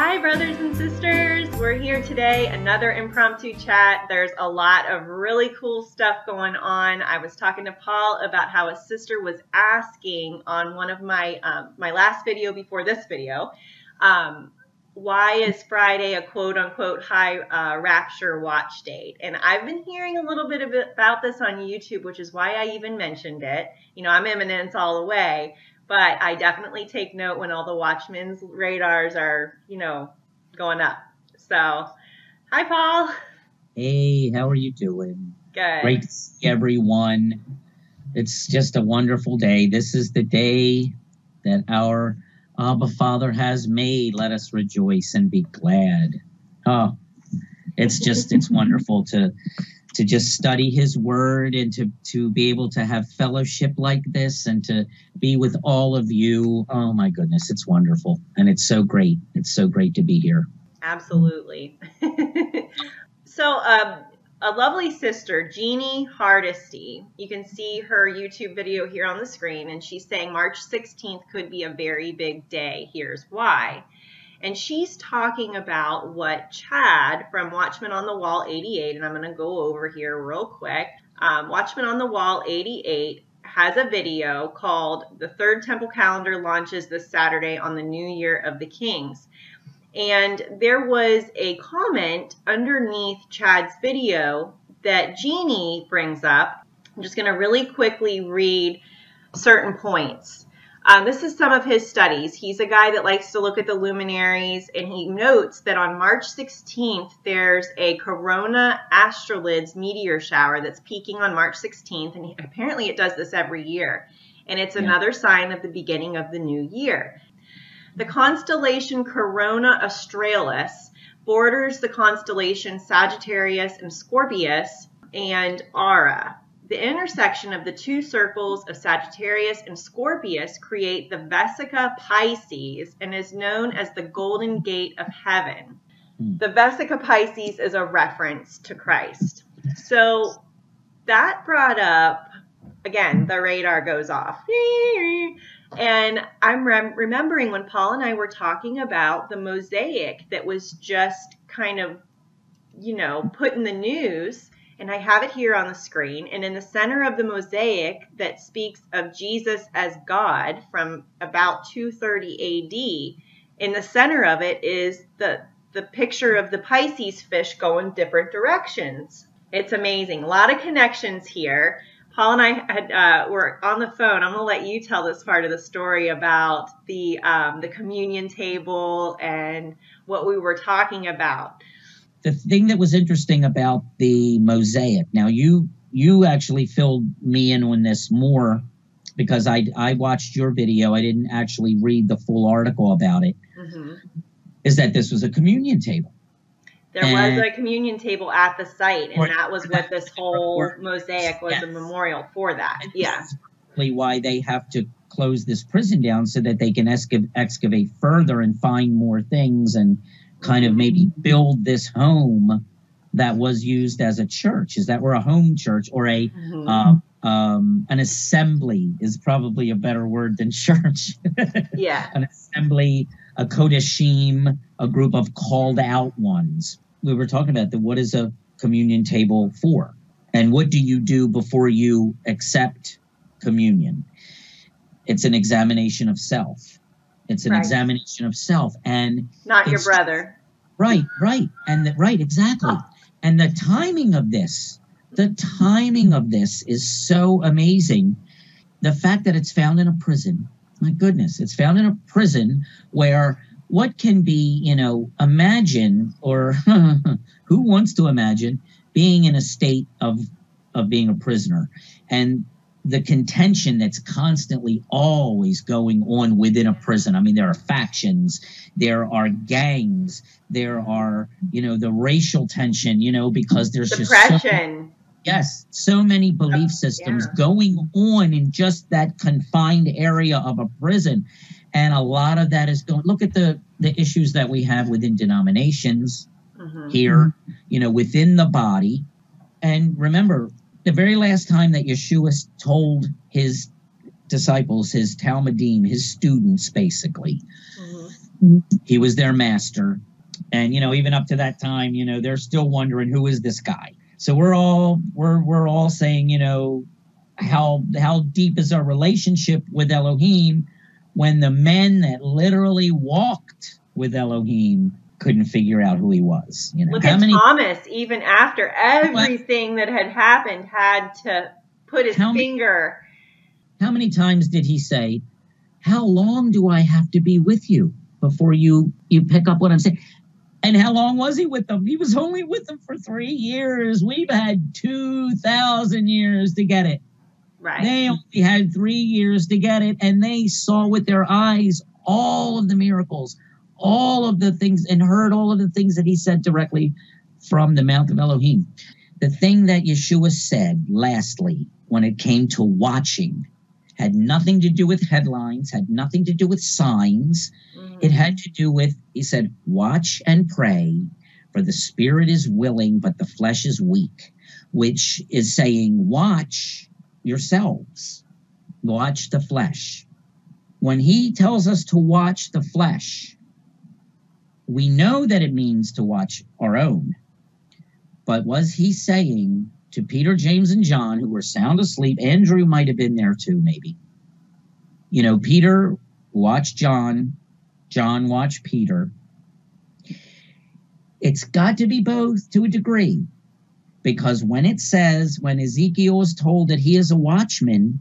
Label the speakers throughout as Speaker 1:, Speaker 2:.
Speaker 1: Hi, brothers and sisters. We're here today, another impromptu chat. There's a lot of really cool stuff going on. I was talking to Paul about how a sister was asking on one of my my last video before this video, why is Friday a quote-unquote high rapture watch date? And I've been hearing a little bit about this on YouTube, which is why I even mentioned it. You know, I'm eminence all the way. But I definitely take note when all the watchmen's radars are, you know, going up. So, hi, Paul.
Speaker 2: Hey, how are you doing?
Speaker 1: Good.
Speaker 2: Great to see everyone. It's just a wonderful day. This is the day that our Abba Father has made. Let us rejoice and be glad. Oh, it's wonderful to just study his word and to be able to have fellowship like this and to be with all of you. Oh my goodness, it's wonderful. And it's so great. It's so great to be here.
Speaker 1: Absolutely. So a lovely sister, Jeannie Hardesty, you can see her YouTube video here on the screen, and she's saying March 16th could be a very big day. Here's why. And she's talking about what Chad from Watchman on the Wall 88, and I'm going to go over here real quick. Watchman on the Wall 88 has a video called The Third Temple Calendar Launches This Saturday on the New Year of the Kings. And there was a comment underneath Chad's video that Jeannie brings up. I'm just going to really quickly read certain points. This is some of his studies. He's a guy that likes to look at the luminaries, and he notes that on March 16th, there's a corona astrolids meteor shower that's peaking on March 16th, and apparently it does this every year. And it's another sign of the beginning of the new year. The constellation Corona Australis borders the constellation Sagittarius and Scorpius and ABBA. The intersection of the two circles of Sagittarius and Scorpius create the Vesica Pisces and is known as the Golden Gate of Heaven. The Vesica Pisces is a reference to Christ. So that brought up, again, the radar goes off. And I'm remembering when Paul and I were talking about the mosaic that was just kind of, you know, put in the news. And I have it here on the screen. And in the center of the mosaic that speaks of Jesus as God from about 230 AD, in the center of it is the picture of the Pisces fish going different directions. It's amazing. A lot of connections here. Paul and I were on the phone. I'm going to let you tell this part of the story about the communion table and what we were talking about.
Speaker 2: The thing that was interesting about the mosaic, now you actually filled me in on this more because I watched your video. I didn't actually read the full article about it. Is that this was a communion table.
Speaker 1: There was a communion table at the site, and that was what this whole mosaic was, a memorial for that. Yeah.
Speaker 2: That's why they have to close this prison down so that they can excavate further and find more things and kind of maybe build this home that was used as a church. Is that, or a home church, or a an assembly is probably a better word than church.
Speaker 1: Yeah.
Speaker 2: An assembly, a kodashim, a group of called out ones. We were talking about what is a communion table for? And what do you do before you accept communion? It's an examination of self. It's an examination of self, and
Speaker 1: not your brother.
Speaker 2: Right. And right, exactly. And the timing of this is so amazing. The fact that it's found in a prison, my goodness, it's found in a prison where what can be, you know, imagine, or who wants to imagine being in a state of being a prisoner, and the contention that's constantly always going on within a prison. I mean, there are factions, there are gangs, there are, you know, the racial tension, you know, because there's
Speaker 1: depression.
Speaker 2: So many belief systems going on in just that confined area of a prison. And a lot of that is going, look at the issues that we have within denominations here, you know, within the body. And remember, the very last time that Yeshua told his disciples, his Talmudim, his students, basically, He was their master. And, even up to that time, they're still wondering, who is this guy? So we're all saying, how deep is our relationship with Elohim when the men that literally walked with Elohim couldn't figure out who he was.
Speaker 1: Look at Thomas, even after everything that had happened, had to put his finger.
Speaker 2: How many times did he say, how long do I have to be with you before you pick up what I'm saying? And how long was he with them? He was only with them for 3 years. We've had 2,000 years to get it.
Speaker 1: Right.
Speaker 2: They only had 3 years to get it, and they saw with their eyes all of the miracles, all of the things, and heard all of the things that he said directly from the mouth of Elohim. The thing that Yeshua said, lastly, when it came to watching, had nothing to do with headlines, had nothing to do with signs. It had to do with, he said, watch and pray, for the spirit is willing, but the flesh is weak, which is saying, watch yourselves, watch the flesh. When he tells us to watch the flesh, we know that it means to watch our own. But was he saying to Peter, James, and John, who were sound asleep? Andrew might have been there too, maybe. Peter watched John. John watched Peter. It's got to be both to a degree. Because when Ezekiel is told that he is a watchman,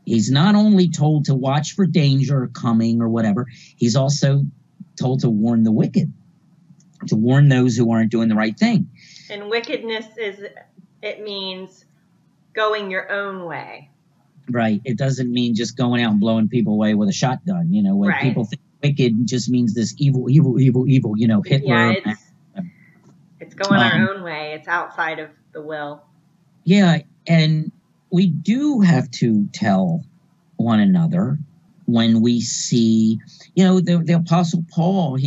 Speaker 2: he's not only told to watch for danger coming or whatever, he's also told to warn the wicked, to warn those who aren't doing the right thing.
Speaker 1: And wickedness it means going your own way. Right.
Speaker 2: It doesn't mean just going out and blowing people away with a shotgun. When people think wicked just means this evil, Hitler.
Speaker 1: Yeah, it's going our own way. It's outside of the will.
Speaker 2: Yeah, and we do have to tell one another when we see, the Apostle Paul,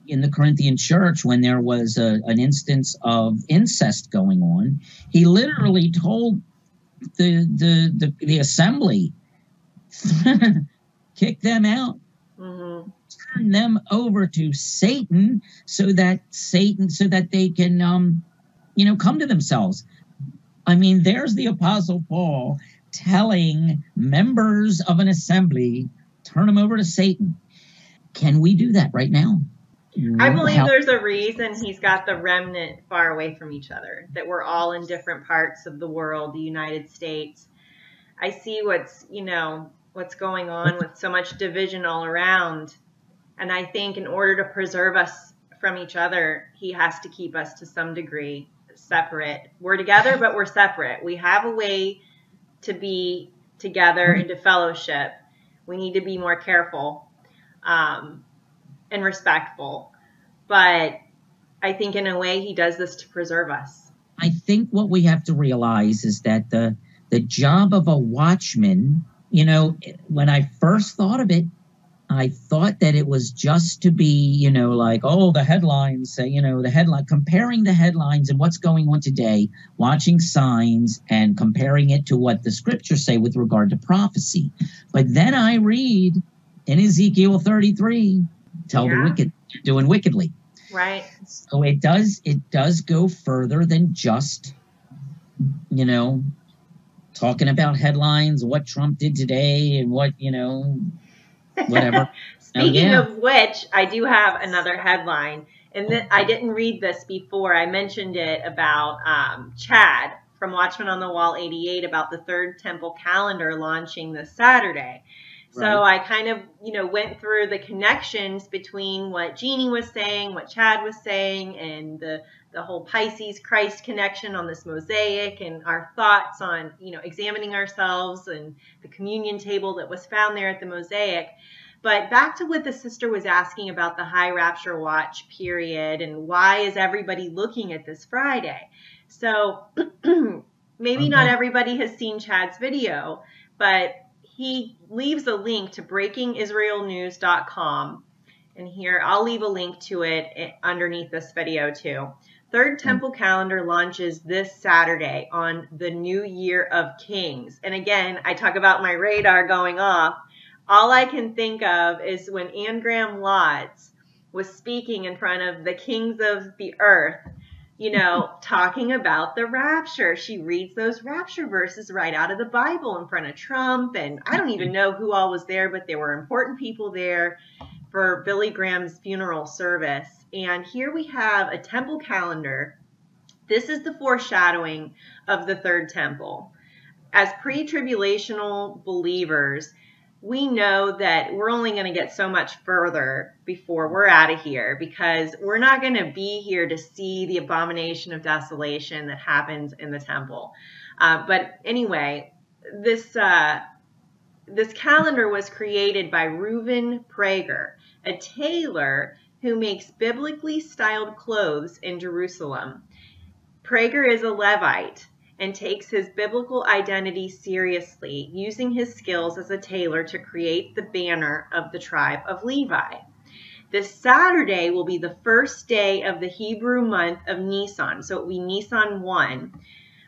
Speaker 2: in the Corinthian church, when there was an instance of incest going on, he literally told the assembly, kick them out, turn them over to Satan, so that they can come to themselves. I mean, there's the Apostle Paul telling members of an assembly, turn them over to Satan. Can we do that right now?
Speaker 1: I believe there's a reason he's got the remnant far away from each other, that we're all in different parts of the world, the United States. I see what's going on with so much division all around. And I think in order to preserve us from each other, he has to keep us to some degree separate. We're together, but we're separate. We have a way to be together and to fellowship. We need to be more careful and respectful. But I think in a way he does this to preserve us.
Speaker 2: I think what we have to realize is that the job of a watchman, when I first thought of it, I thought that it was just to be, the headlines say, comparing the headlines and what's going on today, watching signs and comparing it to what the scriptures say with regard to prophecy. But then I read in Ezekiel 33, tell the wicked doing wickedly.
Speaker 1: Right.
Speaker 2: So it does go further than just, talking about headlines, what Trump did today and what, whatever.
Speaker 1: Speaking of which, I do have another headline, and I didn't read this before. I mentioned it about Chad from Watchman on the Wall 88 about the Third Temple calendar launching this Saturday. So I kind of, went through the connections between what Jeannie was saying, what Chad was saying, and the whole Pisces Christ connection on this mosaic, and our thoughts on, examining ourselves and the communion table that was found there at the mosaic. But back to what the sister was asking about the high rapture watch period and why is everybody looking at this Friday? So maybe not everybody has seen Chad's video, but he leaves a link to breakingisraelnews.com. And here, I'll leave a link to it underneath this video too. Third Temple calendar launches this Saturday on the New Year of Kings. And again, I talk about my radar going off. All I can think of is when Anne Graham Lotz was speaking in front of the kings of the earth, you know, talking about the rapture. She reads those rapture verses right out of the Bible in front of Trump. And I don't even know who all was there, but there were important people there for Billy Graham's funeral service. And here we have a temple calendar. This is the foreshadowing of the third temple. As pre-tribulational believers, we know that we're only going to get so much further before we're out of here, because we're not going to be here to see the abomination of desolation that happens in the temple. But anyway, this calendar was created by Reuven Prager, a tailor who makes biblically styled clothes in Jerusalem. Prager is a Levite and takes his biblical identity seriously, using his skills as a tailor to create the banner of the tribe of Levi. This Saturday will be the first day of the Hebrew month of Nisan, so it will be Nisan 1,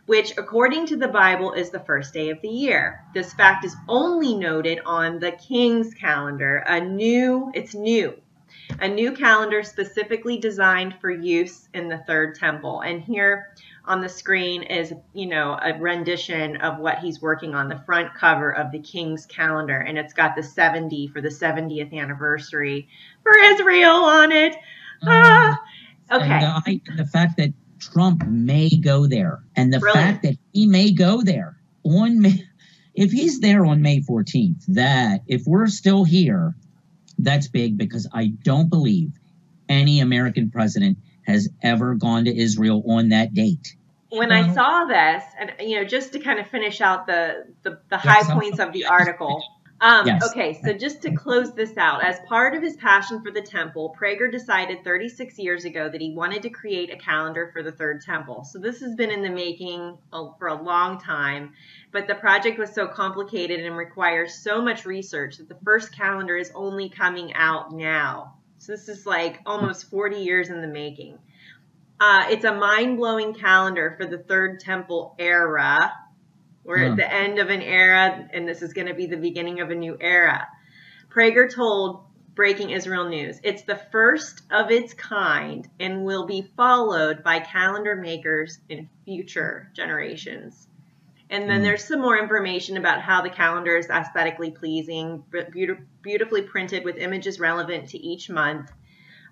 Speaker 1: which according to the Bible is the first day of the year. This fact is only noted on the King's calendar, a new calendar specifically designed for use in the third temple. And here on the screen is, you know, a rendition of what he's working on, the front cover of the King's calendar. And it's got the 70 for the 70th anniversary for Israel on it. Okay.
Speaker 2: And the fact that Trump may go there, and the fact that he may go there on May, if he's there on May 14th, that if we're still here, that's big, because I don't believe any American president has ever gone to Israel on that date.
Speaker 1: When I saw this, and you know, just to kind of finish out the high points of the article. Okay, so just to close this out, as part of his passion for the temple, Prager decided 36 years ago that he wanted to create a calendar for the third temple. So this has been in the making for a long time, but the project was so complicated and requires so much research that the first calendar is only coming out now. So this is like almost 40 years in the making. It's a mind-blowing calendar for the third temple era. We're at the end of an era, and this is going to be the beginning of a new era. Prager told Breaking Israel News, it's the first of its kind and will be followed by calendar makers in future generations. And then there's some more information about how the calendar is aesthetically pleasing, beautifully printed with images relevant to each month.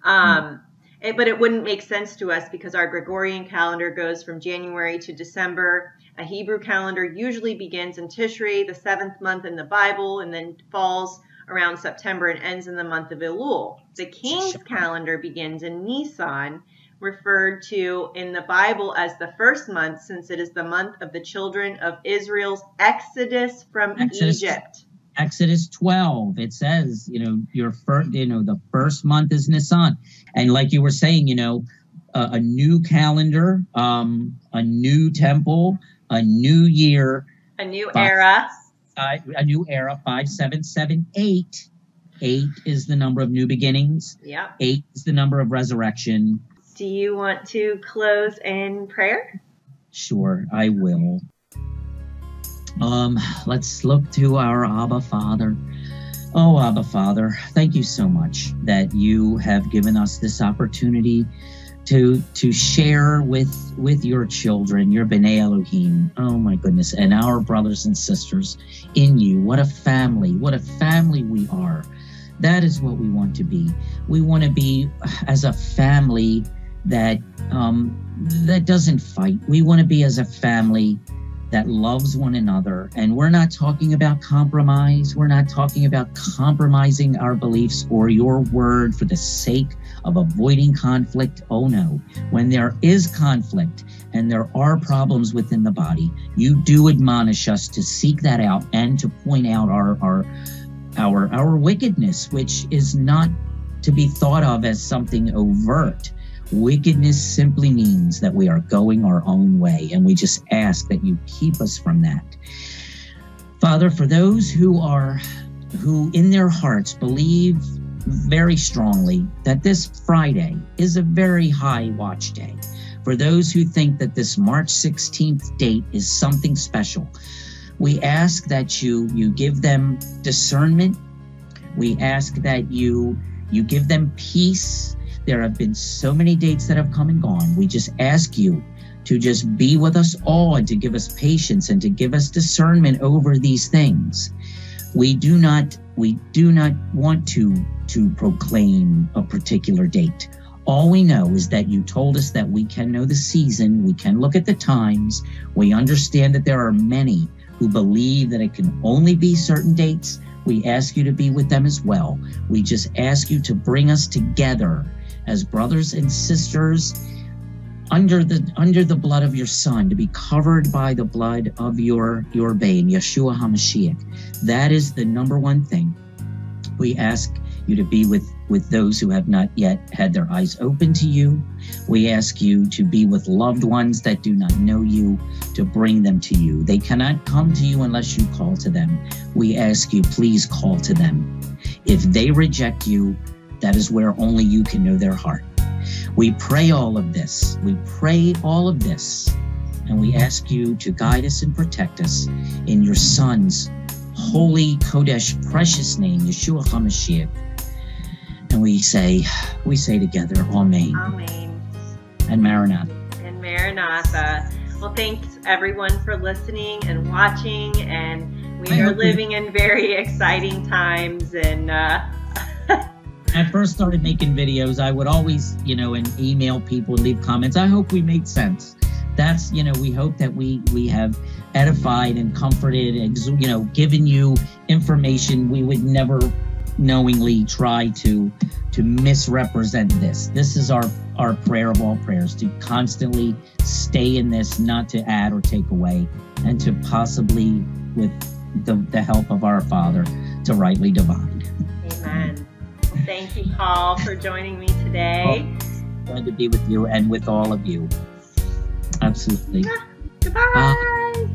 Speaker 1: But it wouldn't make sense to us because our Gregorian calendar goes from January to December. A Hebrew calendar usually begins in Tishri, the 7th month in the Bible, and then falls around September and ends in the month of Elul. The King's calendar begins in Nisan, referred to in the Bible as the first month, since it is the month of the children of Israel's exodus from Egypt.
Speaker 2: Exodus 12, it says, the first month is Nisan. And like you were saying, a new calendar, a new temple, a new year,
Speaker 1: a new era,
Speaker 2: 5778. 8 is the number of new beginnings.
Speaker 1: Yeah.
Speaker 2: 8 is the number of resurrection.
Speaker 1: Do you want to close in prayer?
Speaker 2: Sure, I will. Let's look to our Abba Father. Oh, Abba Father, thank you so much that you have given us this opportunity to share with your children, your B'nai Elohim. Oh my goodness, and our brothers and sisters in you. What a family we are. That is what we want to be. We want to be as a family that doesn't fight. We want to be as a family that loves one another. And we're not talking about compromise. We're not talking about compromising our beliefs or your word for the sake of avoiding conflict. Oh no. When there is conflict and there are problems within the body, you do admonish us to seek that out and to point out our wickedness, which is not to be thought of as something overt. Wickedness simply means that we are going our own way, and we just ask that you keep us from that. Father, for those who in their hearts believe very strongly that this Friday is a very high watch day, for those who think that this March 16th date is something special, we ask that you give them discernment. We ask that you You give them peace. There have been so many dates that have come and gone. We just ask you to just be with us all and to give us patience and to give us discernment over these things. We do not want to proclaim a particular date. All we know is that you told us that we can know the season, we can look at the times, we understand that there are many who believe that it can only be certain dates. We ask you to be with them as well. We just ask you to bring us together as brothers and sisters under the blood of your Son, to be covered by the blood of your babe, Yeshua HaMashiach. That is the number one thing. We ask you to be with those who have not yet had their eyes open to you. We ask you to be with loved ones that do not know you, to bring them to you. They cannot come to you unless you call to them. We ask you, please call to them. If they reject you, that is where only you can know their heart. We pray all of this. We pray all of this. And we ask you to guide us and protect us in your Son's holy, Kodesh, precious name, Yeshua HaMashiach. And we say together, Amen.
Speaker 1: Amen.
Speaker 2: And Maranatha.
Speaker 1: And Maranatha. Well, thanks everyone for listening and watching. And we are living in very exciting times. And
Speaker 2: I first started making videos, I would always, and email people, leave comments. I hope we made sense. That's, we hope that we have edified and comforted and, given you information. We would never knowingly try to misrepresent this. This is our prayer of all prayers, to constantly stay in this, not to add or take away, and to possibly, with the help of our Father, to rightly divide.
Speaker 1: Amen. Thank you, Paul, for joining me today.
Speaker 2: Glad to be with you and with all of you. Absolutely.
Speaker 1: Goodbye.